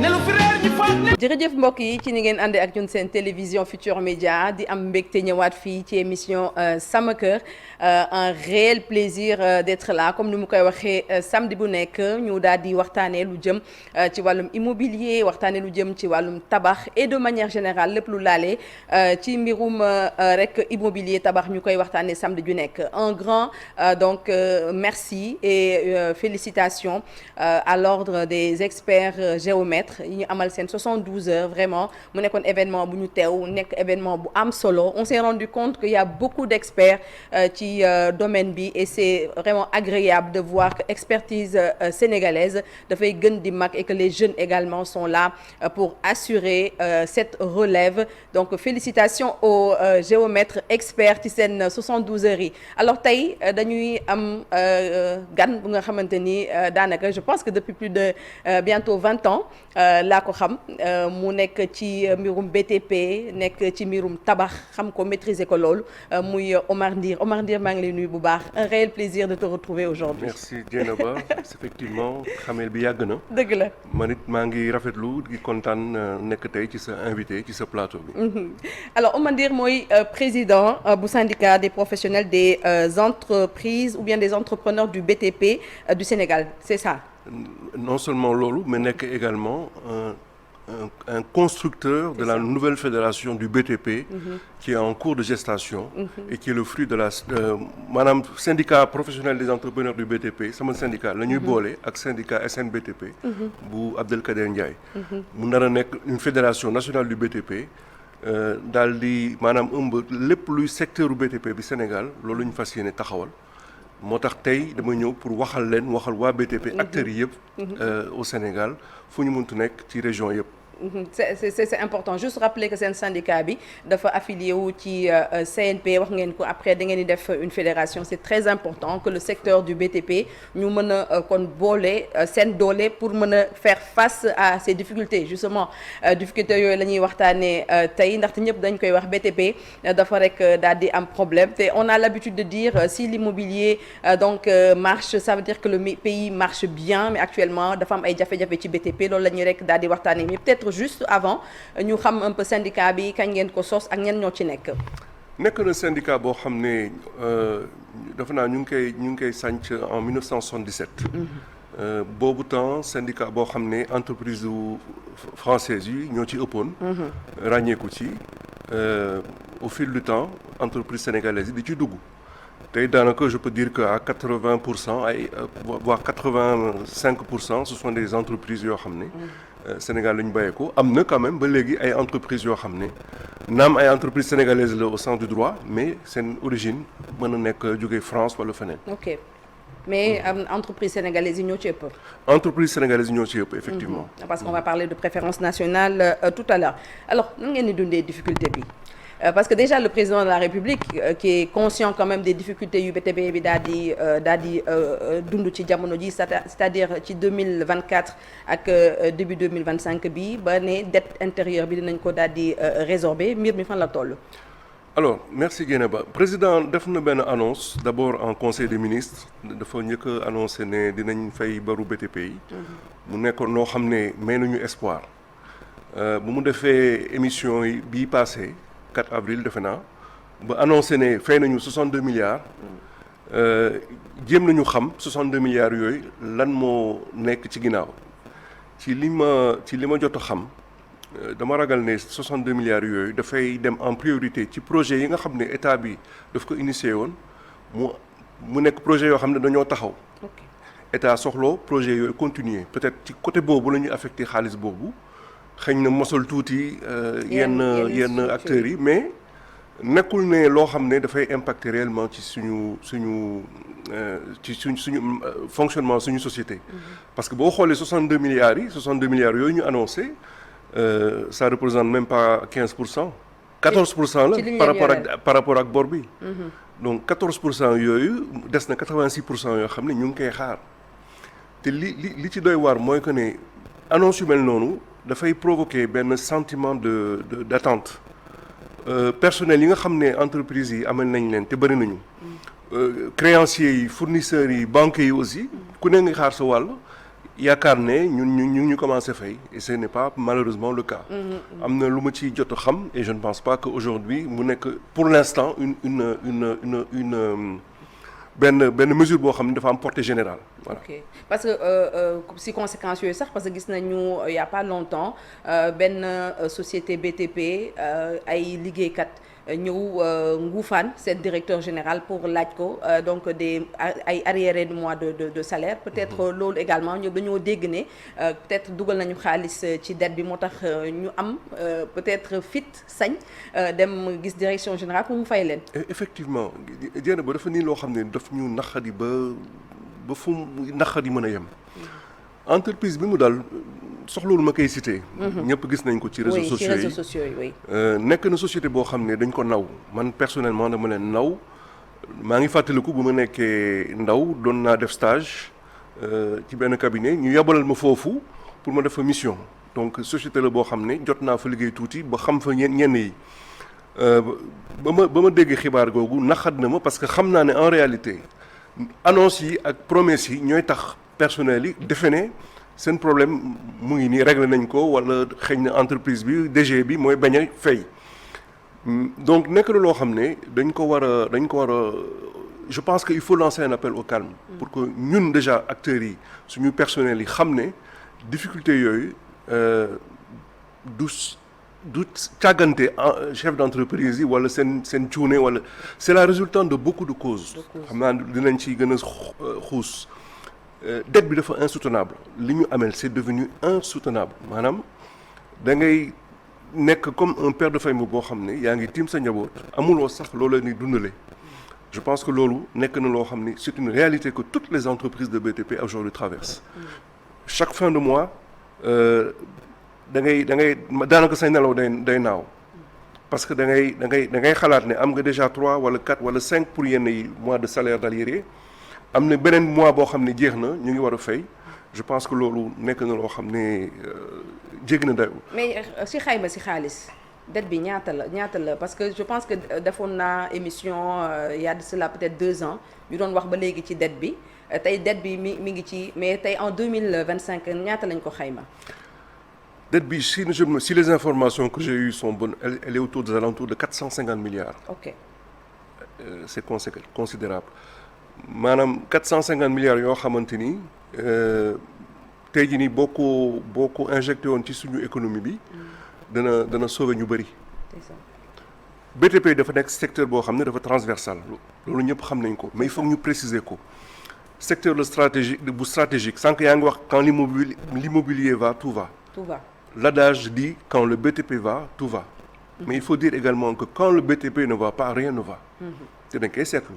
jërëjëf mbokk yi ci ni ngeen àndee ak ñun seen télévision Futurs Médias di am mbégte ñëwaat fii ci émission Sama Kër un réel plaisir d'être là comme ni mu koy waxee samedi bu nekk ñu daal di waxtaanee lu jëm ci wàllum immobilier waxtaanee lu jëm ci wàllum tabax et de manière générale lépp lu laale ci mbirum rek immobilier tabax ñu koy waxtaanee samedi ju nekk un grand donc merci et félicitations à l'ordre des experts géomètres yi ñu amal seen 72 heures vraiment mu nekkoon événement bu ñu teew nekk événement bu am solo on s'est rendu compte qu'il y a beaucoup d'experts ci domaine bi et c'est vraiment agréable de voir que expertise sénégalaise dafay gën di mag et que les jeunes également sont là pour assurer cette relève donc félicitations aux géomètres experts ci seen 72 heures yi alors tey dañuy am gan bu nga xamante ni daanaka je pense que depuis plus de bientôt 20 ans laa ko xam mu nekk ci mbirum BTP nekk ci mbirum tabax xam ko maîtriser ko loolu muy Omar Ndir maa ngi lay nuyu bu baax un réel plaisir de te retrouver aujourd'hui merci Dieynaba effectivement xamel bi yàgg na dëgg la man it maa ngi rafetlu di kontaan nekk tey ci sa invité ci sa plateau bi alors Omar Ndir mooy président bu syndicat des professionnels des entreprises ou bien des entrepreneurs du BTP du Sénégal c'est ça non seulement loolu mais nekk également un constructeur de la nouvelle fédération du BTP qui est en cours de gestation et qui est le fruit de la maanaam syndicat professionnel des entrepreneurs du BTP sama syndicat la ñuy boole ak syndicat SNBTP bu Abdelkader Ndiaye mu nar a nekk une fédération nationale du BTP daal di maanaam ëmb lépp luy secteur u BTP bi Sénégal loolu la ñu fas yéene taxawal moo tax tey dama ñëw pour waxal waa BTP acteurs yi yëpp au Sénégal fu ñu mëntu nekk ci région yëpp c'est important juste rappeler que seen syndicat bi dafa affilié wu ci CNP wax ngeen ko après da ngeen di def une fédération c'est très important que le secteur du BTP ñu mën a kon boole seen doole pour mën a faire face à ces difficultés justement difficultés yooyu la ñuy waxtaanee tey ndaxte ñëpp dañ koy wax BTP dafa rek daal di am problème te on a l'habitude de dire si l'immobilier donc marche ça veut dire que le pays marche bien mais actuellement dafa am ay jafe-jafe ci BTP loolu la ñuy rek daal di waxtaanee mais peut-être juste avant ñu xam un peu syndicat bi kañ ngeen ko sos ak ñen ñoo ci nekk na syndicat boo xam ne dafa naa ñu ngi koy sànc en 1977 boobu temps syndicat boo xam ne entreprise française yi ñoo ci ëppoon ràññeeku ci au fil du temps entreprise sénégalaise yi di ci dugg tey daanaka je peux dire que à 80% ay voire 85% ce sont des entreprises yoo xam ne Sénégal la ñu bàyyee ko am na quand même ba léegi ay entreprises yoo xam ne naam ay entreprises sénégalaises la au sens du droit mais seen origine mën na nekk jógee France wala feneen. ok mais entreprises sénégalaises yi ñoo ci ëpp. entreprises sénégalaises yi ñoo ci ëpp effectivement. parce qu'on va parler de préférence nationale tout à l'heure alors nan ngeen di dundee difficulté bi. Parce que déjà le président de la République qui est conscient quand même des difficultés yu BTP bi daal di dund ci jamono ji c'est-à-dire ci 2024 ak début 2025 bi ba ne dette intérieure bi dinañ ko daal di résorber mbir mi fan la toll. alors merci Dieynaba président def na benn annonce d'abord en conseil des ministres dafa njëkk a annoncé ne dinañ fay baru BTP yi. mu nekkoon noo xam ne may nañu espoir bu mu defee émission yi bii passé 4 avril defe naa ba annoncé ne fay nañu 62 milliards jéem nañu xam 62 milliards yooyu lan moo nekk ci ginnaaw ci li ma jot a xam dama ragal ne 62 milliards yooyu dafay dem en priorité ci projet yi nga xam ne état bi daf ko initié woon mu nekk projet yoo xam ne dañoo taxaw état soxloo projet yooyu continuer peut-être ci côté boobu la ñuy affecté xaalis boobu xëy na mosal tuuti yenn acteurs yi mais nekkul ne loo xam ne dafay impacter réellement ci suñu fonctionnement suñu société. parce que boo xoolee 62 milliards yooyu ñu annoncé ça représente même pas 15%. 14% la par rapport ak bor bi. donc 14% yooyu des na 86% yoo xam ne ñu ngi koy xaar te li ci doy waar mooy que ne annonce yu mel noonu. dafay provoquer benn sentiment d'attente personnel yi nga xam ne entreprises yi amal nañ leen te bëri nañu créanciers yi fournisseurs yi banques yi aussi ku ne nga xaar sa wàll yaakaar ne ñu commencé fay et ce n'est pas malheureusement le cas. am na lu ma ci jot a xam et je ne pense pas que aujourd'hui mu nekk pour l'instant une benn mesure boo xam ne dafa am portée générale. Voilà. Ok parce que si conséquences yooyu sax parce que gis nañu il y a pas longtemps benn société BTP ay liggéeykat ñëw nguufaan seen directeur général pour laaj ko donc ay arriérés de mois de salaire peut-être loolu également ñoom dañoo dégg ne peut-être dugal nañu xaalis ci dette bi moo tax ñu am peut-être fit sañ dem gis direction générale pour mu fay leen. Effectivement jéem ba dafa nii loo xam ne daf ñu naqari ba fu naqari mën a yem. Entreprise bi mu daal soxlawul ma koy cité. ñëpp gis nañ ko ci réseaux sociaux yi ci réseaux sociaux yi oui. nekk na société boo xam ne dañ ko naw man personnellement dama leen naw maa ngi fàttaliku bu ma nekkee ndaw doon naa def stage ci benn cabinet ñu yabalal ma foofu pour ma def fa mission donc société la boo xam ne jot naa fa liggéey tuuti ba xam fa ñenn yi ba ma dégg xibaar googu naxat na ma parce que xam naa ne en réalité annonce yi ak promesse yi ñooy tax personnel yi defe ne seen problème mu ngi nii réglé nañ ko wala xëy na entreprise bi DG bi mooy bañ a fay donc nekk na loo xam ne dañ ko war a je pense que il faut lancer un appel au calme pour que ñun déjà acteurs yi suñu personnel yi xam ne difficulté yooyu du càggante chef d'entreprise yi wala seen cuune wala c'est la résultante de beaucoup de causes xam naa dinañ ci gën a xuus dette bi dafa insoutenable li ñu amel c'est devenu insoutenable maanaam da ngay nekk comme un père de famille boo xam ne yaa ngi tiim sa njaboot amuloo sax loolu ni dundale je pense que loolu nekk na loo xam ne c'est une réalité que toutes les entreprises de BTP aujourd'hui traversent chaque fin de mois da ngay daanaka say nelaw day naaw parce que da ngay xalaat ne am nga déjà 3 wala 4 wala 5 pour yenn yi mois de salaire d'arriéré am na beneen mois boo xam ne jeex na ñu ngi war a fay je pense que loolu nekk na loo xam ne jéggi na dayoo. mais si xayma si xaalis dette bi ñaata la parce que je pense que defoon naa émission il y a de cela peut-être 2 ans ñu doon wax ba léegi ci dette bi tey dette bi mi ngi ci mais tey en 2025 ñaata lañ ko xayma. Dette bi si les informations que j'ai eues sont bonnes elle est autour des alentours de 450 milliards. Ok. C'est considérable maanaam 450 milliards yoo xamante ni tey jii nii boo ko injecté woon ci suñu économie bi dana sauver ñu bëri. BTP dafa nekk secteur boo xam ne dafa transversal loolu ñëpp xam nañ ko mais il faut ñu préciser ko secteur le stratégique sànq yaa ngi wax quand l'immobilier va tout va. Tout va. L'adage dit quand le BTP va tout va. Mais il faut dire également que quand le BTP ne va pas rien ne va. te dañ koy seetlu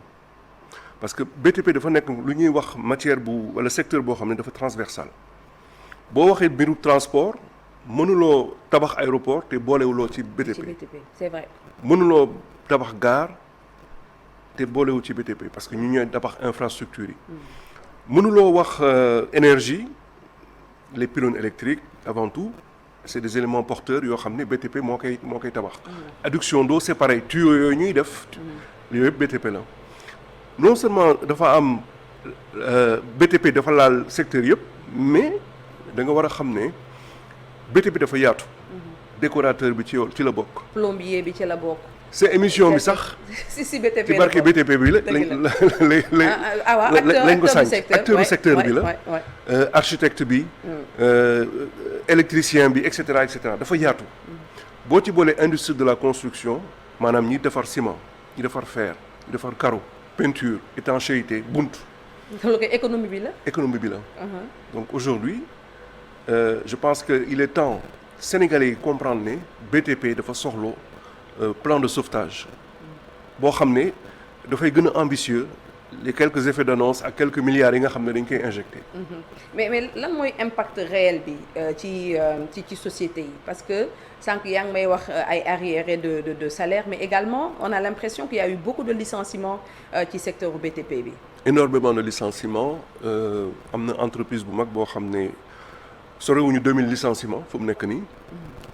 parce que BTP dafa nekk lu ñuy wax matière wala secteur boo xam ne dafa transversal boo waxee mbiru transport mënuloo tabax aéroport te boolewuloo ci BTP. C'est vrai. mënuloo tabax gare te boolewu ci BTP parce que ñu ñooy tabax infrastructure yi. mënuloo wax énergie les pylônes électriques avant tout c'est des éléments porteurs yoo xam ne BTP moo koy tabax. Adduction d'eau c'est pareil tuyaux yooyu ñuy def. yooyu yëpp BTP la non seulement dafa am BTP dafa laal secteur yëpp mais da nga war a xam ne BTP dafa yaatu. décorateur bi ci la bokk. plombier bi ci la bokk. c'est émission bi sax. si BTP ci barke BTP bi la lañ ko sànq acteur du secteur bi la. architecte bi. électricien bi et cetera dafa yaatu. boo ci boolee industrie de la construction maanaam ñi defar ciment ñi defar fer ñi defar carreau peinture étanchéité bunt. loolu kay économie bi la. économie bi la. donc aujourd'hui je pense que il est temps Sénégalais yi comprendre ne BTP dafa soxla plan de sauvetage boo xam ne dafay gën a ambitieux les quelques effets d'annonce ak quelques milliards yi nga xam ne dañ koy injecté. mais lan mooy impact réel bi ci société yi parce que sànq yaa ngi may wax ay arriérés de salaire mais également on a l'impression qu'il y a eu beaucoup de licenciements ci secteur BTP bi. énormément de licenciements am na entreprise bu mag boo xam ne sorewuñu 2000 licenciements fu mu nekk nii.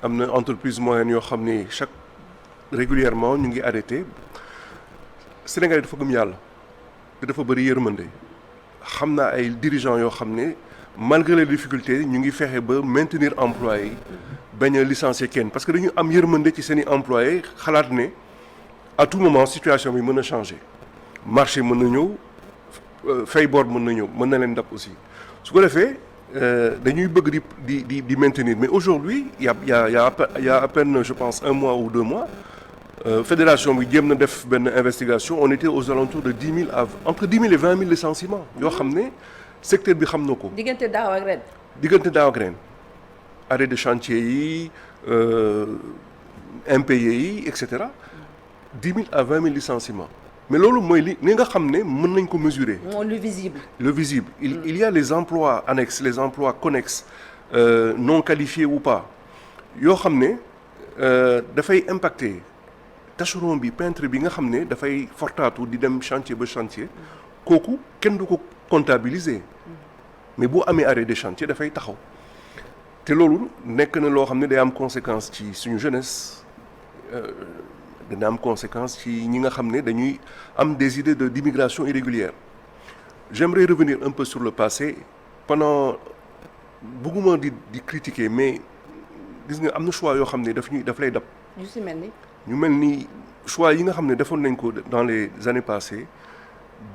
am na entreprise moyenne yoo xam ne régulièrement ñu ngi arrêté Sénégal dafa gëm yàlla te dafa bëri yërmande xam naa ay dirigeants yoo xam ne malgré les difficultés ñu ngi fexe ba maintenir employés yi bañ a licencier kenn parce que dañu am yërmande ci seen i employés xalaat ne à tout moment situation bi mën a changer marché mën na ñëw fay bor mën na ñëw mën na leen dab aussi su ko defee dañuy bëgg di maintenir mais aujourd'hui il y a à peine je pense 1 mois ou 2 mois fédération bi jéem na def benn investigation on était aux alentours de 10 000 à entre 10 000 et 20 000 licenciements yoo xam ne secteur bi xam na ko. diggante daaw ak ren. diggante daaw ak ren arrêt de chantier yi impayés yi et cetera 10 000 à 20 000 licenciements mais loolu mooy li nga xam ne mën nañ ko mesurer. le visible. le visible il y a les emplois annexes les emplois connexes non qualifiés ou pas yoo xam ne dafay impacter tâcheron bi peintre bi nga xam ne dafay fortaatu di dem chantier ba chantier kooku kenn du ko comptabiliser mais boo amee arrêt de chantier dafay taxaw te loolu nekk na loo xam ne day am conséquence ci suñu jeunesse dina am conséquence ci ñi nga xam ne dañuy am des idées d'immigration irrégulière. J'aimerais revenir un peu sur le passé pendant bëgguma di critiquer mais gis nga am na choix yoo xam ne daf lay dab. yu si mel ni. ñu mel ni choix yi nga xam ne defoon nañ ko dans les années passées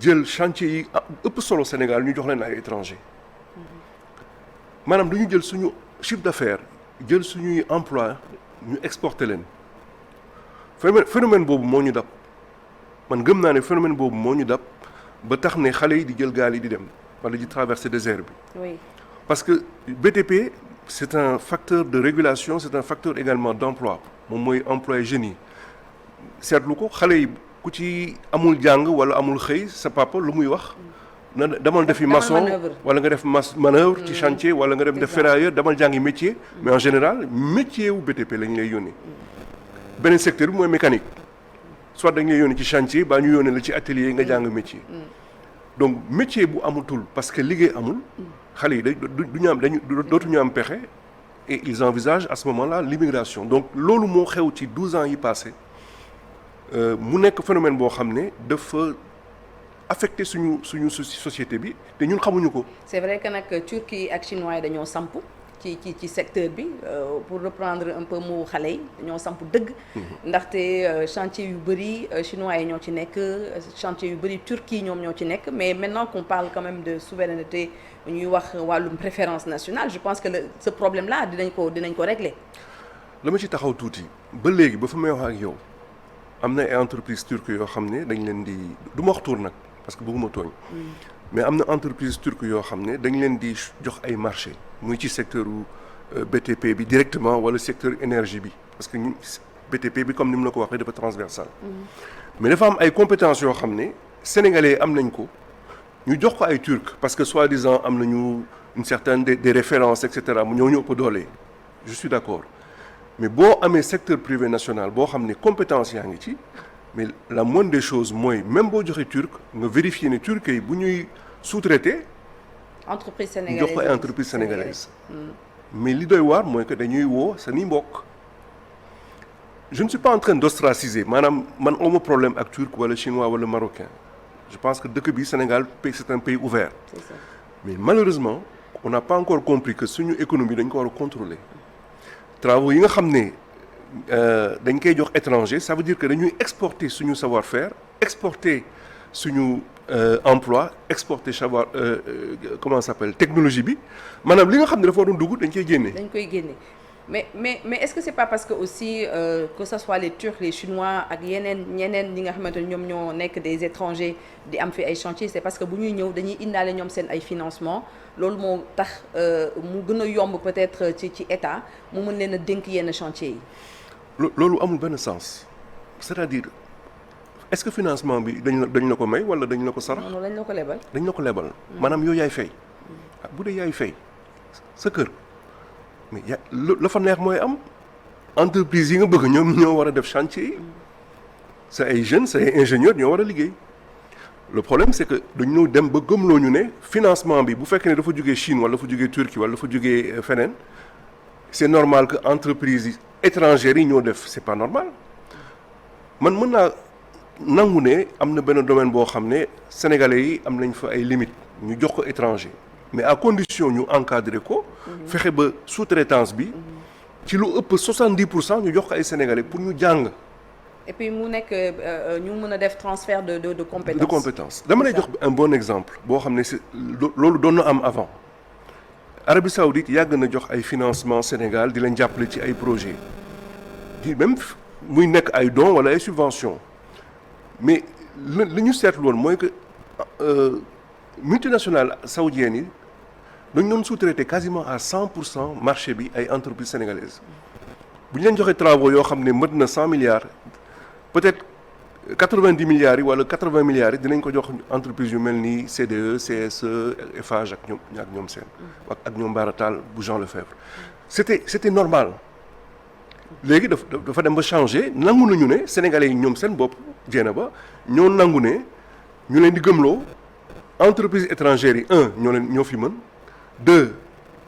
jël chantier yi ëpp solo Sénégal ñu jox leen ay étrangers maanaam dañu jël suñu chiffre d'affaires jël suñuy emploi ñu exporter leen phénomène boobu moo ñu dab man gëm naa ne phénomène boobu moo ñu dab ba tax ne xale yi di jël gaal yi di dem wala di traverser désert bi. Oui. Parce que BTP c'est un facteur de régulation c'est un facteur également d'emploi moom mooy employé jeunes yi seetlu ko xale yi ku ci amul jàng wala amul xëy sa papa lu muy wax na demal defi maçon wala nga def manœuvre ci chantier wala nga dem def ferrailleur demal jàngi métier mais en général métier wu BTP lañ lay yónnee beneen secteur bi mooy mécanique soit dañ lay yónnee ci chantier baa ñu yónnee la ci atelier nga jàng métier donc métier bu amatul parce que liggéey amul xale yi dootuñu am pexe et ils envisagent à ce moment-là l'immigration donc loolu moo xew ci 12 ans yi passé mu nekk phénomène boo xam ne dafa affecté suñu société bi te ñun xamuñu ko. C'est vrai que nag Turquie ak chinois yi dañoo samp ci secteur bi pour reprendre un peu mu xale yi dañoo samp dëgg. ndaxte chantier yu bëri chinois yi ñoo ci nekk chantier yu bëri Turquie ñoom ñoo ci nekk mais maintenant qu'on parle quand même de souveraineté ñuy wax wàllum préférence nationale je pense que ce problème là dinañ ko régler. la ma ci taxaw tuuti ba léegi ba fa may wax ak yow am na ay entreprises turques yoo xam ne dañ leen di du ma wax tur nag parce que bëgguma tooñ. mais am na entreprise turque yoo xam ne dañ leen di jox ay marché muy ci secteur BTP bi directement wala secteur énergie bi parce que BTP bi comme ni mu la ko waxee dafa transversal mais dafa am ay compétences yoo xam ne sénégalais am nañ ko ñu jox ko ay turcs parce que soi-disant am nañu une certaine des références et cetera mu ñëw ñu ëpp doole je suis d'accord mais boo amee secteur privé national boo xam ne compétence yaa ngi ci mais la moindre des choses mooy même boo joxee turc nga vérifier ne turc yi bu ñuy sous-traité entreprise sénégalaise jox ko ay entreprise sénégalaise mais li doy waar mooy que dañuy woo seeni mbokk je ne suis pas en train d'ostraciser maanaam man awma problème ak turc wala chinois wala marocain je pense que dëkk bi Sénégal c'est un pays ouvert c'est ça. mais malheureusement on n'a pas encore compris que suñu économie dañ ko war a contrôler travaux yi nga xam ne dañ koy jox étranger ça veut dire que dañuy exporter suñu savoir-faire exporter suñu emploi exporter savoir comment ça s'appelle technologie bi maanaam li nga xam ne dafa waroon dugg dañ koy génne. dañ koy génne mais est-ce que c'est pas parce que aussi que ça soit les Turcs les Chinois ak ñeneen ñi nga xamante ne ñoom ñoo nekk des étrangers di am fi ay chantiers c'est parce que bu ñuy ñëw dañuy indaale ñoom seen ay financement loolu moo tax mu gën a yomb peut-être ci état mu mën leen a dénk yenn chantiers yi. loolu amul benn sens c'est-à-dire est-ce que financement bi dañ la ko may wala dañ la ko sarax. non dañ la ko lebal. dañ la ko lebal. maanaam yow yaay fay. bu dee yaay fay sa kër mais la fa neex mooy am entreprise yi nga bëgg ñoom ñoo war a def chantier yi sa ay jeunes sa ay ingénieurs ñoo war a liggéey le problème c'est que dañu dem ba gëmloo ñu ne financement bi bu fekkee ne dafa jógee Chine wala dafa jógee Turquie wala dafa jógee feneen c'est normal que entreprise yi étrangères yi ñoo def c'est pas normal man mën naa nangu ne am na benn domaine boo xam ne sénégalais yi am nañ fa ay limites ñu jox ko étranger mais à condition ñu encadrer ko fexe ba sous-traitance bi ci lu ëpp 70% ñu jox ko ay sénégalais pour ñu jàng. et puis mu nekk ñu mën a def transfert de compétences. de compétences dama lay jox un bon exemple boo xam ne c'est loolu doon na am avant Arabie Saoudite yàgg na jox ay financement Sénégal di leen jàppale ci ay projets di même muy nekk ay dons wala ay subventions mais li ñu seetlu woon mooy que multinationales saoudiennes yi dañu doon sous-traiter quasiment à 100% marché bi ay entreprises sénégalaises bu ñu leen joxee travaux yoo xam ne mët na 100 milliards peut-être 90 milliards yi wala 80 milliards yi dinañ ko jox entreprise yu mel ni CDE CSE Eiffage ak ñoom seen ak ñoom Baratal bu Jean Lefebvre c'était normal léegi dafa dem ba changer nangu nañu ne sénégalais yi ñoom seen bopp jéena ba ñoo nangu ne ñu leen di gëmloo entreprise étrangères yi ñoo fi mën 2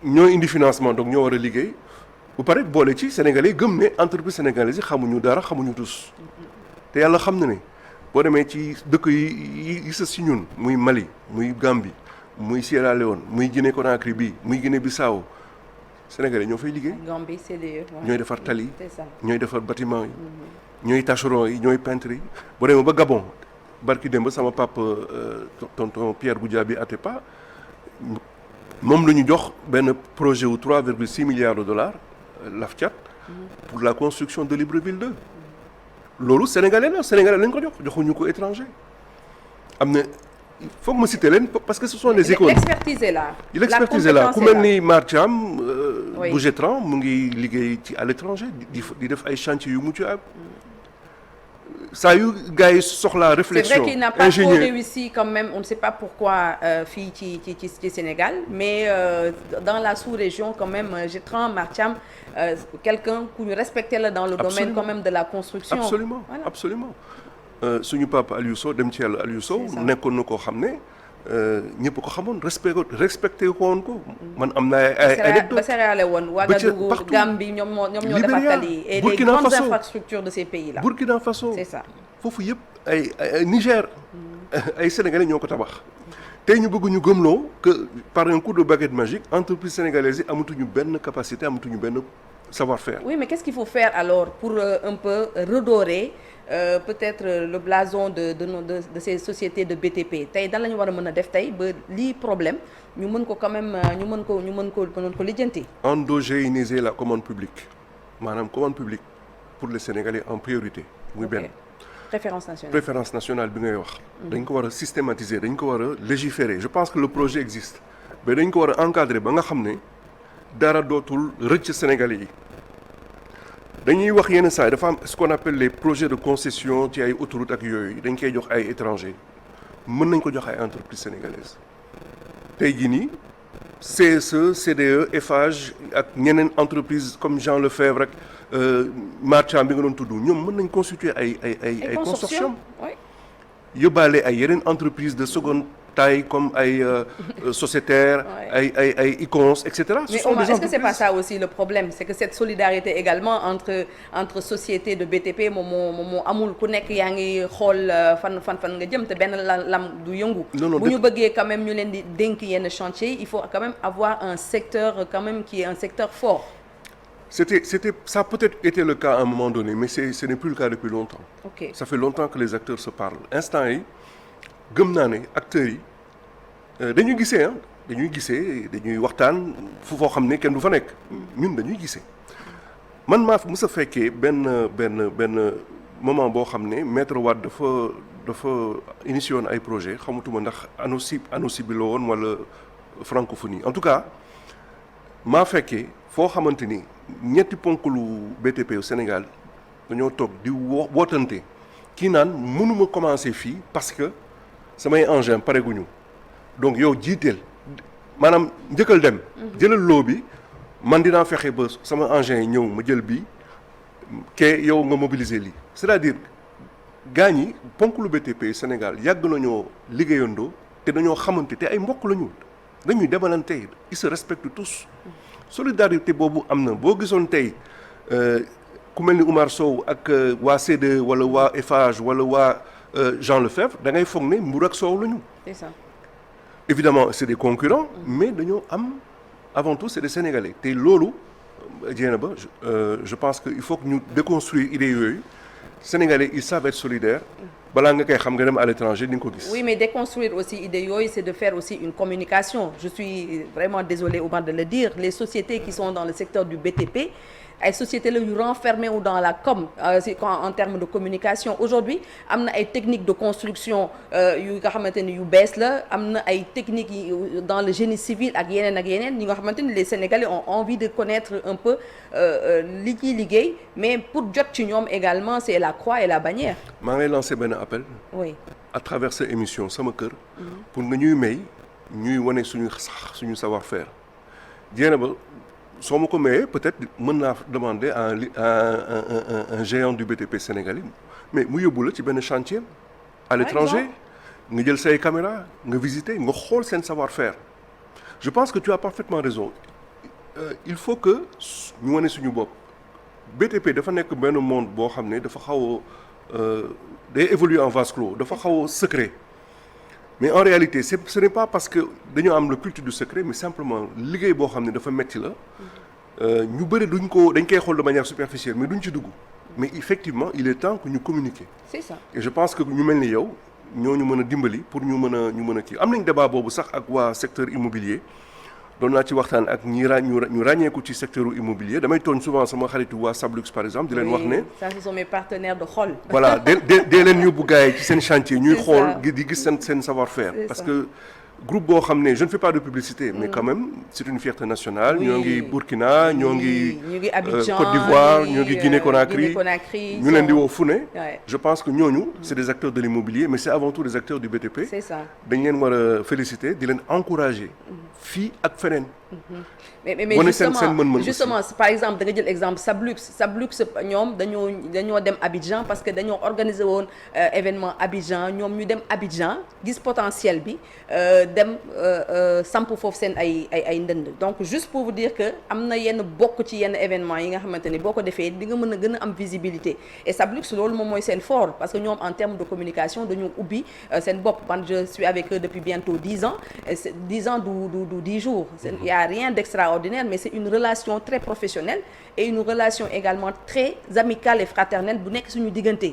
ñoo indi financement donc ñoo war a liggéey bu pare boole ci sénégalais yi gëm ne entreprise sénégalaise yi xamuñu dara xamuñu tus te yàlla xam na ne boo demee ci dëkk yi sës ci ñun muy Mali muy Gambie muy Sierra Leone muy Guinée Conakry bii muy Guinée Bissau sénégalais ñoo fay liggéey. Gambie CDE. ñooy defar tali yi. c'est ça. ñooy defar bâtiment yi. ñooy tâcheron yi ñooy peintre yi. boo demee ba Gabon barki démb sama papa tonton Pierre Goudiaby Atepa moom la ñu jox benn projet wu 3,6 milliards de dollars l'AFTIAT pour la construction de Libreville 2. loolu sénégalais lañ ko joxuñu ko étranger am na foog ma citer leen parce que ce sont les écoles. l'expertise est là. l'expertise est là ku mel ni Mar Thiam bu Getran mu ngi liggéey ci à l'étranger di def ay chantiers yu mucc ayib saa yu gars yi soxlaa réflexion. C'est vrai qu'il n'a pas trop réussi quand même, on ne sait pas pourquoi fii ci Sénégal, mais dans la sous-région quand même, Getran, Mar Thiam, quelqu'un ku ñu respecté la dans le domaine quand même de la construction. Absolument, voilà. Absolument. Suñu papa Aliou Sow dem ci yàlla Aliou Sow nekkoon na koo xam ne ñëpp ko xamoon respecté ko woon ko. man am na ay anecdotes ba céréale woon Ouagadougou Gambie ñoom ñoo defar tali et les grandes infrastructures de ces pays là. Burkina Faso c'est ça. foofu yëpp ay Niger ay sénégalais ñoo ko tabax. tey ñu bëgg ñu gëmloo que par un coup de baguette magique entreprise sénégalaise yi amatuñu benn capacité amatuñu benn savoir-faire. Oui, mais qu'est-ce qu'il faut faire alors pour un peu redorer peut-être le blason de ces sociétés de BTP tey dan la ñu war a mën a def tey ba lii problème ñu mën ko quand même ñu mën ko lijjanti. Endogénéiser la commande publique maanaam commande publique pour les Sénégalais en priorité. muy benn préférence nationale bi ngay wax. dañ ko war a systématiser dañ ko war a légiférer je pense que le projet existe mais dañ ko war a encadrer ba nga xam ne dara dootul rëcc Sénégalais yi. dañuy wax yenn saa yi dafa am ce qu'on appelle les projets de concession ci ay autoroutes ak yooyu dañ koy jox ay étrangers mën nañ ko jox ay entreprises sénégalaises tey jii nii CSE CDE Eiffage ak ñeneen entreprises comme Jean Lefebvre ak Mar Thiam bi nga doon tudd ñoom mën nañ constituer ay consortium yóbbaale ay yeneen entreprises de seconde taille comme ay sociétaires ay ICONS etc. Mais Omar, est-ce que c'est pas ça aussi le problème c'est que cette solidarité également entre sociétés de BTP moo amul ku nekk yaa ngi xool fan nga jëm te benn lam du yëngu. bu ñu bëggee quand même ñu leen di dénk yenn chantier il faut quand même avoir un secteur quand même qui est un secteur fort. C'était ça a peut-être été le cas à un moment donné mais ce n'est plus le cas depuis longtemps. Ok. Ça fait longtemps que les acteurs se parlent instant yi gëm naa ne acteurs yi dañuy gisee dañuy waxtaan foo xam ne kenn du fa nekk ñun dañuy gisee man maa mës a fekkee benn moment boo xam ne maître Wade dafa initié woon ay projet xamatuma ndax ANOCI bi la woon wala francophonie en tout cas maa fekkee foo xamante ni ñetti ponklu BTP au Sénégal dañoo toog di wootante kii naan mënuma commencer fii parce que samay engin pareguñu donc yow jiiteel maanaam njëkkal dem jëlal loo bi man dinaa fexe ba sama engin yi ñëw ma jël bi kee yow nga mobiliser lii c'est-à-dire gaañ yi ponk lu BTP Sénégal yàgg nañoo liggéeyandoo te dañoo xamante te ay mbokk lañu dañuy demalante ils se respectent tous solidarité boobu am na boo gisoon tey ku mel ni Oumar Sow ak waa CDE wala waa Eiffage wala waa Jean Lefebvre da ngay foog ne mburu ak soow lañu. C'est ça. évidemment c'est des concurrents mais dañoo am avant tout c'est des Sénégalais te loolu Dieynaba je pense que il faut que ñu déconstruire idées yooyu Sénégalais ils savent être solidaires balaa nga koy xam nga dem à l'étranger di nga ko gis. Oui, mais déconstruire aussi idées yooyu, c'est de faire aussi une communication. Je suis vraiment désolée au moment de le dire. Les sociétés qui sont dans le secteur du BTP, ay sociétés la yu renfermées ou dans la com en termes de communication. Aujourd'hui am na ay techniques de construction yu nga xamante ni yu bees la am na ay techniques yi dans le génie civil ak yeneen yi nga xamante ni les Sénégalais ont envie de connaître un peu li ciy liggéey mais pour jot ci ñoom également c'est la croix et la bannière. maa ngi lay lancer benn appel. Oui. À travers cette émission sama kër. pour nga ñuy may ñuy wane suñu savoir-faire. Dieynaba soo ma ko mayee peut-être mën naa demander à un géant du BTP sénégalais mais mu yóbbu la ci benn chantier à l'étranger nga jël say caméra nga visiter nga xool seen savoir-faire. Je pense que tu as parfaitement raison il faut que ñu wane suñu bopp BTP dafa nekk benn monde boo xam ne dafa xaw a day évoluer en vase clos dafa xaw a secret. Mais en réalité ce n'est pas parce que dañoo am le culte du secret mais simplement liggéey boo xam ne dafa metti la ñu bëri dañ koy xool de manière superficielle mais duñ ci dugg mais effectivement il est temps que ñu communiquer. C'est ça. Et je pense que ñu mel ni yow ñooñu mën a dimbali pour ñu mën a kii am nañ débat boobu sax ak waa secteur immobilier doon naa ci waxtaan ak ñu ràññeeku ci secteur immobilier damay tooñ souvent sama xaritu waa Sablux par exemple di leen wax ne. ça ce sont mes partenaires de xol. voilà dee leen yóbbu gars yi ci seen chantier ñuy xool di gis seen savoir-faire. Parce que groupe boo xam ne je ne fais pas de publicité. mais quand même c'est une fierté nationale. ñoo ngi Burkina ñoo ngi. Abidjan Côte d'Ivoire ñoo ngi Guinée Conakry ñu leen di woo fu ne. je pense que ñooñu c'est des acteurs de l'immobilier mais c'est avant tout des acteurs du BTP. C'est ça. dañ leen war a féliciter di leen encourager. fii ak feneen. mais justement par exemple da nga jël exemple Sablux ñoom dañoo dem Abidjan parce que dañoo organiser woon événement Abidjan ñoom ñu dem Abidjan gis potentiel bi dem samp foofu seen ay ndënd donc juste pour vous dire que am na yenn bokk ci yenn événement yi nga xamante ni boo ko defee di nga mën a gën a am visibilité et Sablux loolu moom mooy seen fort parce que ñoom en termes de communication dañoo ubbi seen bopp man je suis avec eux depuis bientôt 10 ans et 10 ans du 10 jours il y a rien d'extraordinaire mais c'est une relation très professionnelle et une relation également très amicale et fraternelle bu nekk suñu diggante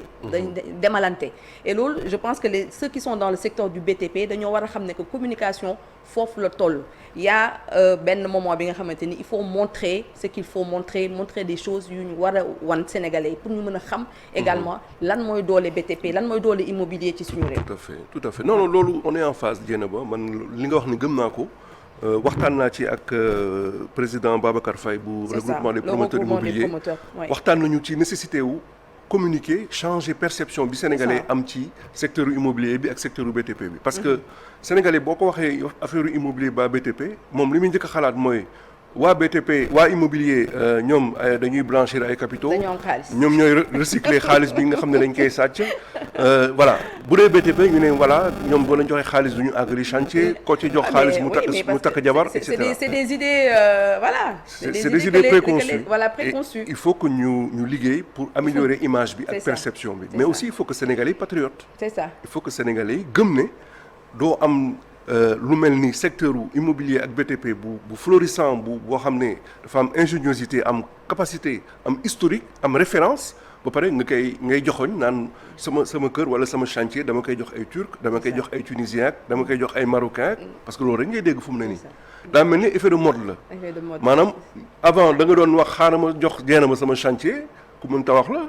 demalante et loolu je pense que ceux qui sont dans le secteur du BTP dañoo war a xam ne que communication foofu la toll il y a benn moment bi nga xamante ni il faut montrer ce qu'il faut montrer des choses yu ñu war a wan Sénégalais pour ñu mën a xam également lan mooy doole BTP lan mooy doole immobilier ci suñu réew. tout à fait non loolu on est en phase Dieynaba man li nga wax ni gëm naa ko waxtaan naa ci ak président Babacar Faye bu regroupement des promoteurs immobiliers waxtaan nañu ci nécessité wu communiquer changer perception bi sénégalais am ci secteur immobilier bi ak secteur BTP bi parce que sénégalais boo ko waxee affaire immobilier ba BTP moom li muy njëkk a xalaat mooy waa BTP waa immobilier ñoom dañuy blanchir ay capitaux ñoom ñooy recycler xaalis bi nga xam ne dañ koy sàcc voilà bu dee BTP ñu ne voilà ñoom boo leen joxee xaalis du ñu àggali chantier ko ci jox xaalis mu takk jabar et cetera c'est des idées voilà c'est des idées préconçues préconçues il faut que ñu liggéey pour améliorer image bi ak perception bi mais aussi il faut que sénégalais yi patriote c'est ça il faut que sénégalais yi gëm ne doo am lu mel ni secteur immobilier ak BTP bu florissant boo xam ne dafa am ingéniosité am capacité am historique am référence ba pare ngay joxoñ naan sama kër wala sama chantier dama koy jox ay turc dama koy jox ay tunisien dama koy jox ay marocain parce que loolu rek ngay dégg fu mu ne nii daa mel ni effet de mode la maanaam avant da nga doon wax xaaral ma jox Dieynaba sama chantier ku mën ta wax la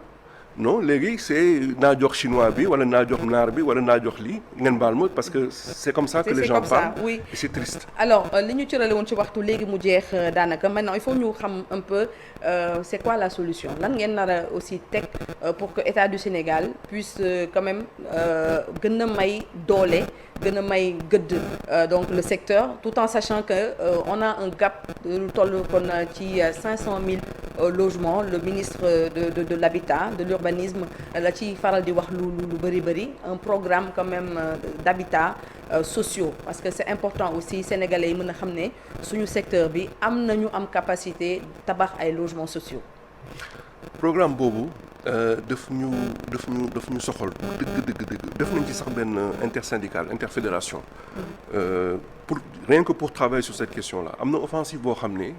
non léegi c'est naa jox chinois bi wala naa jox naar bi wala naa jox lii ngeen baal ma parce que c'est comme ça que les gens parlent oui. Et c'est triste. Alors li ñu cërale woon ci waxtu léegi mu jeex daanaka maintenant il faut ñu xam un peu c'est quoi la solution lan ngeen nar a aussi teg pour que État du Sénégal puisse quand même gën a may doole gën a may gëdd donc le secteur tout en sachant que on a un gap lu toll kon ci 500 000 logements le ministre de l'habitat de l'urbanisme la ci faral di wax lu bëri un programme quand même d'habitat sociaux parce que c'est important aussi sénégalais yi mën a xam ne suñu secteur bi am nañu am capacité tabax ay logements sociaux. Programme boobu daf ñu soxal dëgg def nañ ci sax benn interfédération pour rien que pour travailler sur cette question là am na offensive boo xam ne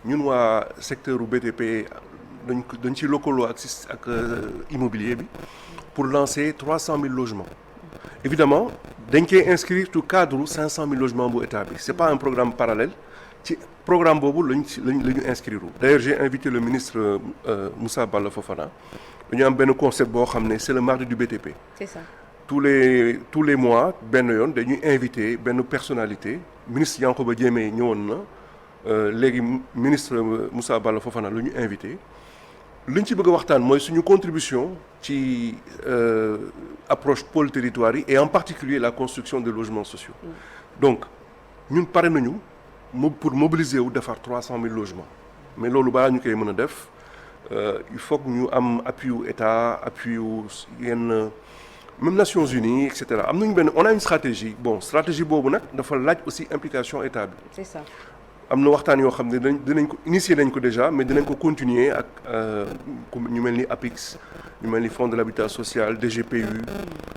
ñun waa secteur u BTP dañ ci lëkkaloo ak immobilier bi pour lancer 300 000 logements évidemment dañ koy inscrire tout cadre 500 000 logements bu état bi c'est pas un programme parallèle ci programme boobu la ñu inscrire d'ailleurs j'ai invité le ministre Moussa Balla Fofana dañu am benn concept boo xam ne c'est le mardi du BTP. C'est ça. tous les mois benn yoon dañuy invité benn personnalité ministre Yankhoba Diémé ñëwoon na léegi ministre Moussa Balla Fofana la ñu invité li ñu ci bëgg a waxtaan mooy suñu contribution ci approche pôle territoire yi et en particulier la construction de logements sociaux. donc ñun pare nañu pour mobiliser wu defar 300 000 logements mais loolu balaa ñu koy mën a def. Il faut que ñu am appui wu état appui wu yenn même Nations Unies et cetera am nañu benn on a une stratégie stratégie boobu nag dafa laaj aussi implication état bi. C'est ça. am na waxtaan yoo xam ne dinañ ko initier nañ ko déjà mais dinañ ko continuer ak ñu mel ni APIX ñu mel ni Fonds de l'habitat social DGPU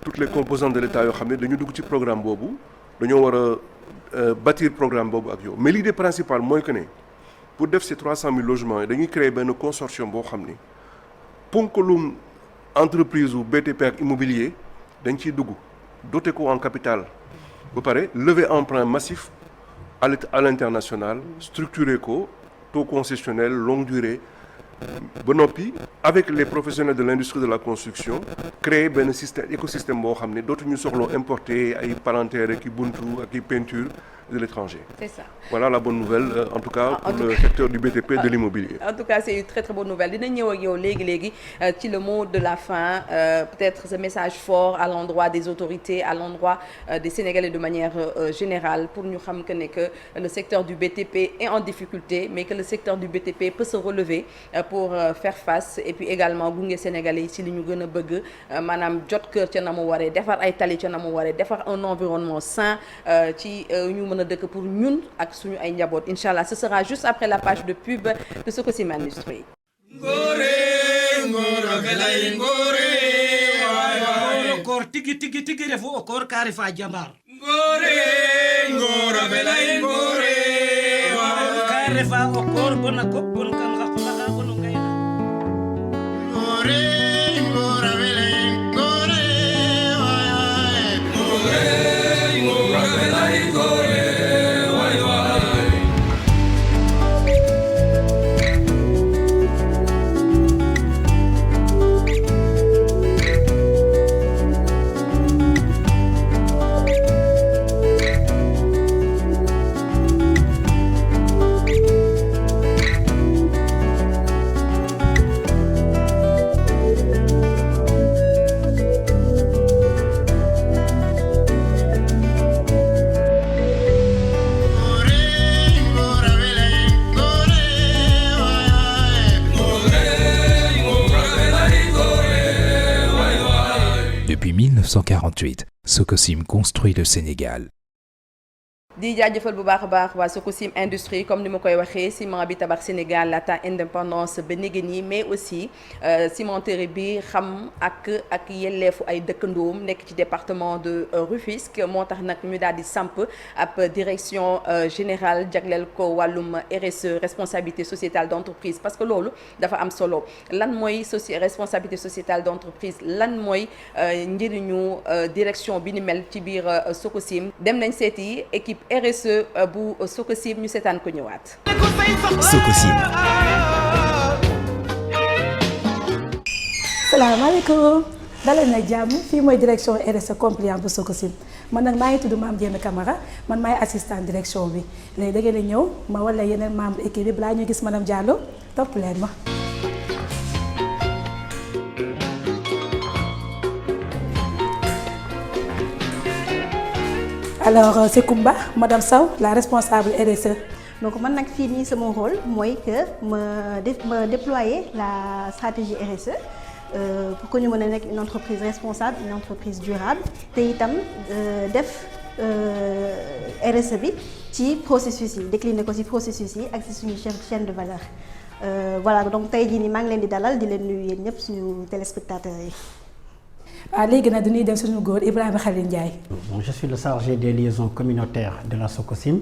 toutes les composantes de l'état yoo xam ne dañu dugg ci programme boobu dañoo war a bâtir programme boobu ak yow mais l'idée principale mooy que ne. pour def ces 300 000 logements yi dañuy créer benn consortium boo xam ni ponkalum entreprise u BTP ak immobilier dañ ciy dugg doté ko en capital ba pare lever emprunt massif à l'international structurer ko taux concessionnel longue durée ba noppi avec les professionnels de l'industrie de la construction créer benn écosystème boo xam ne dootuñu soxloo importer ay parentères ak i buntu ak i peinture de l'étranger. C'est ça. Voilà la bonne nouvelle en tout cas pour le secteur du BTP de l'immobilier. En tout cas c'est une très très bonne nouvelle dina ñëw ak yow léegi ci le mot de la fin peut-être ce message fort à l'endroit des autorités à l'endroit des Sénégalais de manière générale pour ñu xam que ne que le secteur du BTP est en difficulté mais que le secteur du BTP peut se relever pour faire face et puis également gunge Sénégalais yi ci li ñu gën a bëgg maanaam jot kër ca na mu waree defar ay tali ca na mu waree defar un environnement sain ci ñu mën a dëkk pour ñun ak suñu ay njaboot inchallah ce sera juste après la page de pub de Sococim Industrie. Ngor tigi refu o koor ka refa jambar ka refa o koor bona ko bon kan xa qola xa bono ngayna Depuis 1948, Sococim construit le Sénégal. di jaajëfal bu baax a baax waa Sococim Industrie comme ni ma koy waxee ciment bi tabax Sénégal laata indépendance ba néegé nii mais aussi cimenterie bi xam ak yelleefu ay dëkkandoom nekk ci département de Rufisque moo tax nag ñu daal di samp ab direction générale jagleel ko wàllum RSE responsabilité sociétale d'entreprise parce que loolu dafa am solo lan mooy responsabilité sociétale d'entreprise lan mooy njëriñu direction bi ni mel ci biir Sococim dem nañ seeti équipe RSE bu Sococim ñu seetaan ko ñëwaat. Sococim. salaamaaleykum dalee na jàmm fii mooy direction RSE compliance bu Sococim man nag maa ngi tudd Mame Diène Camara man maay assistant direction bi léegi da ngeen a ñëw ma wala yeneen membre équipe bi balaa ñu gis madame Diallo topp leen ma. alors c'est Koumba madame Sow la responsable RSE. donc man nag fii nii sama rôle mooy que ma déployer la stratégie RSE pour que ñu mën a nekk une entreprise responsable une entreprise durable te itam def RSE bi ci processus yi décliner ko ci processus yi ak ci suñu chaîne de valeur voilà donc tey jii nii maa ngi leen di dalal di leen nuyu yéen ñëpp suñu téléspectateurs yi. waaw léegi nag dañuy dem suñu góor Ibrahima Khalil Ndiaye. Bon, je suis le chargé des liaisons communautaires de la Sococim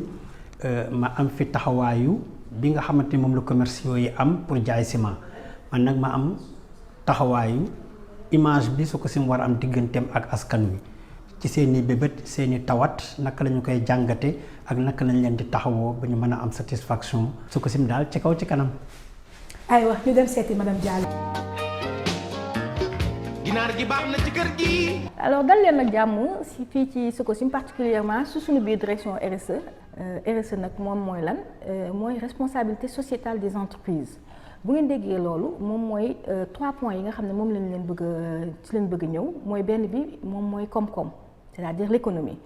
ma am fi taxawaayu bi nga xamante ni moom la commerciaux yi am pour jaay ciment man nag ma am taxawaayu image bi Sococim war a am digganteem ak askan wi ci seen i bébét seen i tawat naka la ñu koy jàngate ak naka lañ leen di taxawoo ba ñu mën a am satisfaction Sococim daal ci kaw ci kanam. aywa ñu dem seeti madame Diallo. ginaar gi baax na ci kër gi. alors dal leen nag jàmm si fii ci Sococim particulièrement su suñu biir direction RSE RSE nag moom mooy lan mooy responsabilité sociétale des entreprises bu ngeen déggee loolu moom mooy 3 points yi nga xam ne moom lañ leen bëgg ci leen bëgg ñëw mooy benn bi moom mooy koom-koom c'est-à-dire l'économie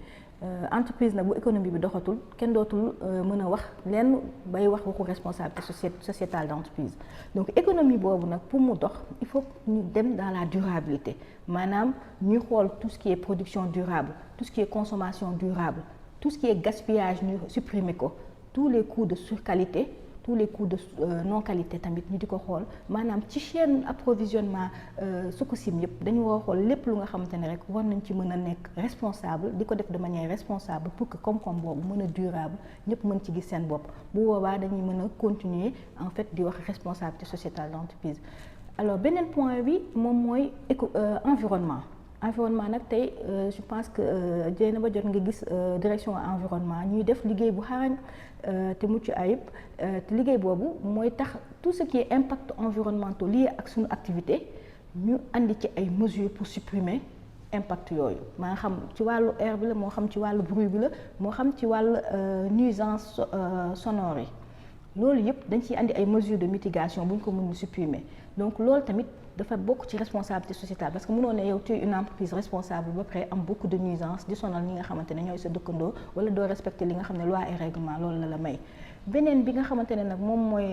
entreprise nag bu économie bi doxatul kenn dootul mën a wax lenn bay wax waxu responsabilité sociétale d'entreprise donc économie boobu nag pour mu dox il faut ñu dem dans la durabilité maanaam ñuy xool tout ce qui est production durable tout ce qui est consommation durable tout ce qui est gaspillage ñu supprimer ko tous les coûts de surqualité tous les coûts de non qualité tamit ñu di ko xool maanaam ci chaîne approvisionnement Sococim yëpp dañu war a xool lépp lu nga xamante ne rek war nañ ci mën a nekk responsable di ko def de manière responsable pour que koom-koom boobu mën a durable ñëpp mën ci gis seen bopp bu boobaa dañuy mën a continuer en fait di wax responsabilité sociétale d'entreprise. alors beneen point bi moom mooy environnement nag tey je pense que jéena ba jot nga gis direction environnement ñuy def liggéey bu xarañ te mucc ayib te liggéey boobu mooy tax tout ce qui est impact environnementaux lié ak suñu activité ñu andi ci ay mesures pour supprimer impact yooyu maa xam ci wàllu air bi la moo xam ci wàllu bruit bi la moo xam ci wàllu nuisance sonore yi loolu yëpp dañ ciy andi ay mesures de mitigation bu ñu ko mën a supprimer donc loolu tamit dafa bokk ci responsabilité sociétale parce que mënoo ne yow tu es une entreprise responsable ba pare am beaucoup de nuisances di sonal ñi nga xamante ne ñooy sa dëkkandoo wala doo respecter li nga xam ne loi et règlement loolu la may beneen bi nga xamante ne nag moom mooy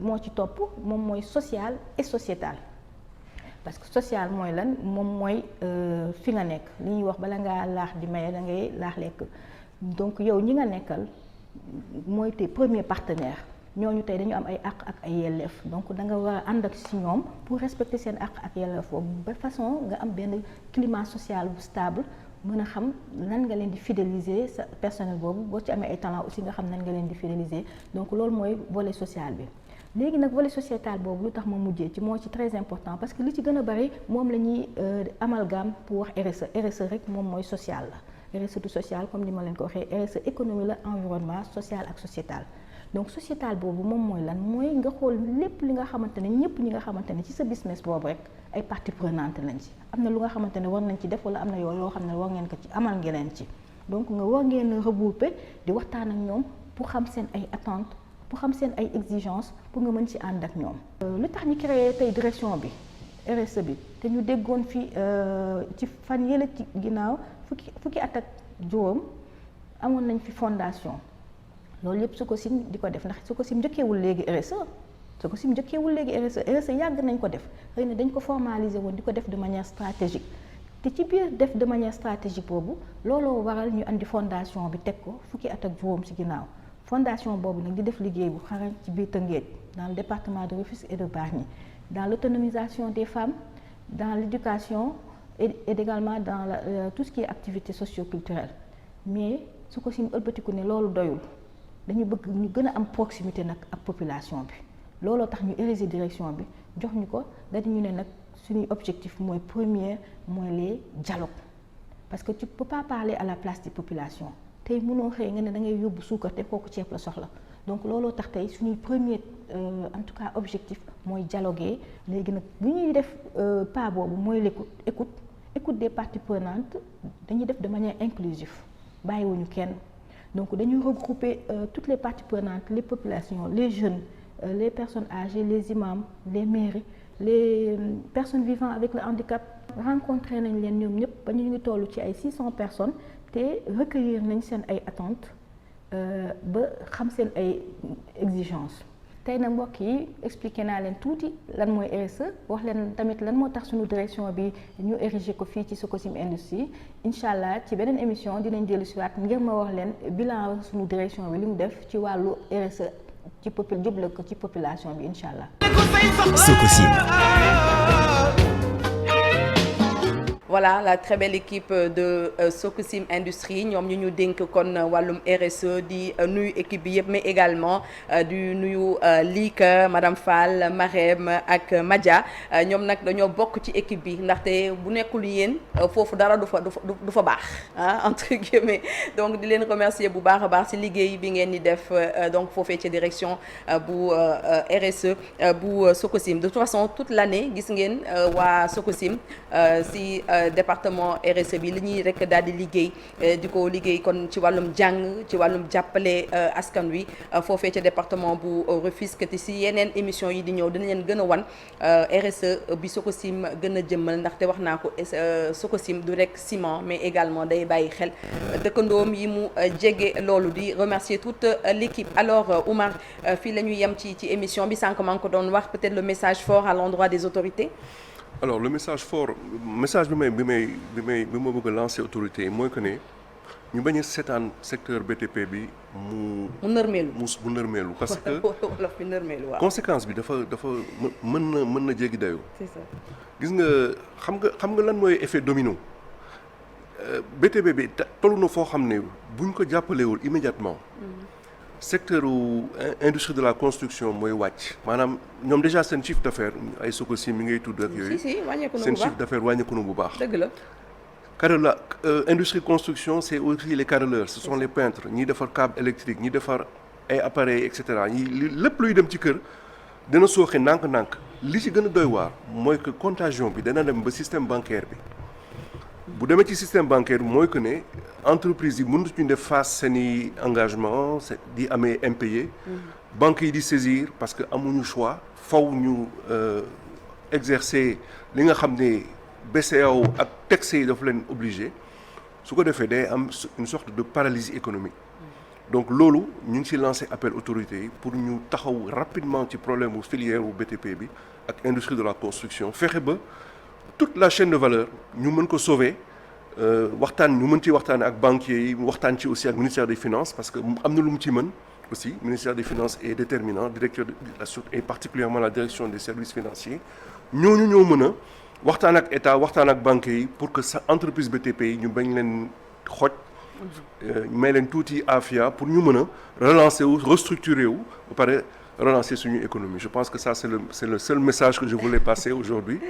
moo ci topp moom mooy social et sociétal parce que social mooy lan moom mooy fi nga nekk li ñuy wax bala ngaa laax di maye da ngay laax lekk donc yow ñi nga nekkal mooy tes premiers partenaires ñooñu tey dañu am ay àq ak ay yelleef donc da nga war a ànd ak ci ñoom pour respecter seen àq ak yelleef boobu ba façon nga am benn climat social bu stable mën a xam nan nga leen di fidéliser sa personnel boobu boo ci amee ay talent aussi nga xam nan nga leen di fidéliser donc loolu mooy volet social bi. léegi nag volet sociétal boobu lu tax ma mujjee ci moo ci très important parce que li ci gën a bari moom la ñuy amalgame pour wax RSE rek moom mooy social la RSE du social comme ni ma leen ko waxee RSE économie la environnement social ak sociétal. donc sociétal boobu moom mooy lan mooy nga xool lépp li nga xamante ne ñëpp ñi nga xamante ne ci sa business boobu rek ay parties prenantes lañ ci am na lu nga xamante ne war nañ ci def wala am na yoo xam ne war ngeen ko ci amal ngeen ci donc nga war ngeen regrouper di waxtaan ak ñoom pour xam seen ay attentes pour xam seen ay exigences pour nga mën ci ànd ak ñoom. lu tax ñu créé tey direction bi RSE bi te ñu déggoon fi ci fan yële ci ginnaaw fukki at ak juróom amoon nañ fi fondation. loolu yëpp Sococim di ko def ndax Sococim njëkkeewul léegi RSE yàgg nañ ko def xëy na dañ ko formaliser woon di ko def de manière stratégique te ci biir def de manière stratégique boobu looloo waral ñu andi fondation bi teg ko fukki at ak juróom ci ginnaaw fondation boobu nag di def liggéey bu xarañ ci biir Tëngéej dans le département de Rufisque et de Bargny dans l'autonomisation des femmes dans l'éducation et également dans tout ce qui est activité socio-culturelle mais Sococim ëlbatiku ne loolu doyul dañu bëgg ñu gën a am proximité nag ak population bi looloo tax ñu ériger direction bi jox ñu ko dañu ne nag suñuy objectif mooy premier mooy les dialogues parce que tu peux pas parler à la place des populations tey mënoo xëy nga ne da ngay yóbbu suukar te kooku ceeb la soxla donc looloo tax tey suñuy premier en tout cas objectif mooy dialoguer léegi nag bu ñuy def pas boobu mooy l'écoute des parties prenantes dañuy def de manière inclusive bàyyiwuñu kenn. donc dañuy regrouper toutes les parties prenantes les populations les jeunes les personnes âgées les imams les mairies les personnes vivant avec le handicap rencontré nañ leen ñoom ñëpp ba ñu ngi toll ci ay 600 personnes te recueillir nañ seen ay attentes ba xam seen ay exigences. tey nag mbokk yi expliqué naa leen tuuti lan mooy RSE wax leen tamit lan moo tax suñu direction bi ñu érigé ko fii ci Sococim Industrie incha allah ci beneen émission dinañ dellu si waat ngir ma wax leen bilan suñu direction bi li mu def ci wàllu RSE jublu ko ci population bi incha allah. Sococim. Voilà la très belle équipe de Sococim Industrie ñoom ñu dénk kon wàllum RSE di nuyu équipe bi yëpp mais également di nuyu Lika madame Fall Marème ak Madia ñoom nag dañoo bokk ci équipe bi ndaxte bu nekkul yéen foofu dara du fa baax entre guillemets donc di leen remercier bu baax a baax ci liggéey bi ngeen di def donc foofee ci direction bu RSE bu Sococim de toute façon toute l'année gis ngeen waa Sococim ci département RSE bi li ñuy rek daal di liggéey di ko liggéey kon ci wàllum jàng ci wàllum jàppale askan wi foofee ca département bu Rufisque te si yeneen émission yi di ñëw dina leen gën a wan RSE bi Sococim gën a jëmmal ndaxte wax naa ko Sococim du rek ciment mais également day bàyyi xel dëkkandoom yi mu jege loolu di remercier toute l'équipe alors Oumar fii la ñuy yem ci émission bi sànq maa ngi ko doon wax peut-être le message fort à l'endroit des autorités. Alors le message fort message bi ma bëgg a lancer autorité yi mooy que ne ñu bañ a seetaan secteur BTP bi mu nërmeelu parce que wolof bi nërmeelu waaw conséquence bi dafa mën na jéggi dayoo. C'est ça. gis nga xam nga lan mooy effet domino BTP bi tollu na foo xam ne buñ ko jàppalewul immédiatement. secteur industrie de la construction mooy wàcc maanaam ñoom déjà seen chiffre d'affaires ay Sococim mi ngay tudd ak yooyu seen chiffre d'affaires wàññeeku na bu baax. dëgg la. carreleur industrie construction c'est aussi les carreleurs ce sont les peintres ñi defar câble électrique ñi defar ay appareils et cetera lépp luy dem ci kër dina sooxe ndànk-ndànk li ci gën a doy waar mooy que contagion bi dana dem ba système bancaire bi. bu demee ci système bancaire bi mooy que ne entreprise yi mënatuñu def face seeni engagement di amee impayé banques yi di saisir parce que amuñu choix faw ñu exercer li nga xam ne BCEAO ak texte yi dafa leen obligé su ko defee day am une sorte de paralysie économique donc loolu ñu ngi ci lancé appel autorités yi pour ñu taxaw rapidement ci problème bu filière bu BTP bi ak industrie de la construction fexe ba toute la chaîne de valeur ñu mën ko sauver ñu mën ci waxtaan ak banquiers yi waxtaan ci aussi ak ministère des finances parce que am na lu mu ci mën aussi ministère des finances est déterminant directeur et particulièrement la direction des services financiers ñooñu ñoo mën a waxtaan ak état waxtaan ak banquiers yi pour que sa entreprise BTP yi ñu bañ leen xoj may leen tuuti afia pour ñu mën a relancer wu restructurer wu ba pare relancer suñu économie je pense que ça c'est le seul message que je voulais passer aujourd'hui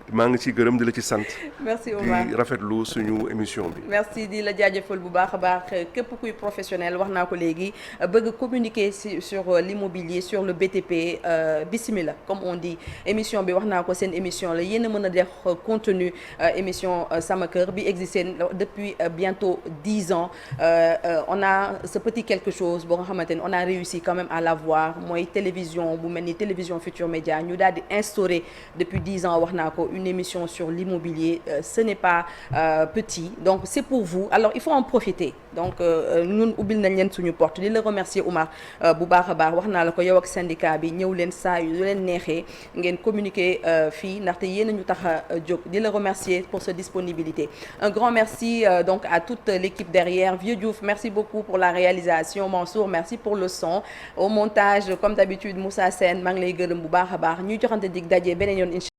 maa ngi ciy gërëm di la ci sant. merci Omar di rafetlu suñu émission bi. merci di la jaajëfal bu baax a baax képp kuy professionnel wax naa ko léegi bëgg communiquer sur l'immobilier sur le BTP bismillah comme on dit émission bi wax naa ko seen émission la yéen a mën a def contenu émission Sama Kër bi existé depuis bientôt 10 ans on a ce petit quelque chose boo nga xamante ne on a réussi quand même à l'avoir mooy télévision bu mel ni télévision Futurs Médias ñu daal di instaurer depuis 10 ans wax naa ko une émission sur l'immobilier ce n'est pas petit donc c'est pour vous alors il faut en profiter donc ñun ubbil nañ leen suñu porte di la remercier Oumar bu baax a baax wax naa la ko yow ak syndicat bi ñëw leen saa yu leen neexee ngeen communiquer fii ndaxte yéen a ñu tax a jóg di la remercier pour sa disponibilité un grand merci donc à toute l'équipe derrière Vieux Diouf merci beaucoup pour la réalisation Mansour merci pour le son au montage comme d'habitude Moussa Sène maa ngi lay gërëm bu baax a baax ñuy joxante dig daje beneen yoon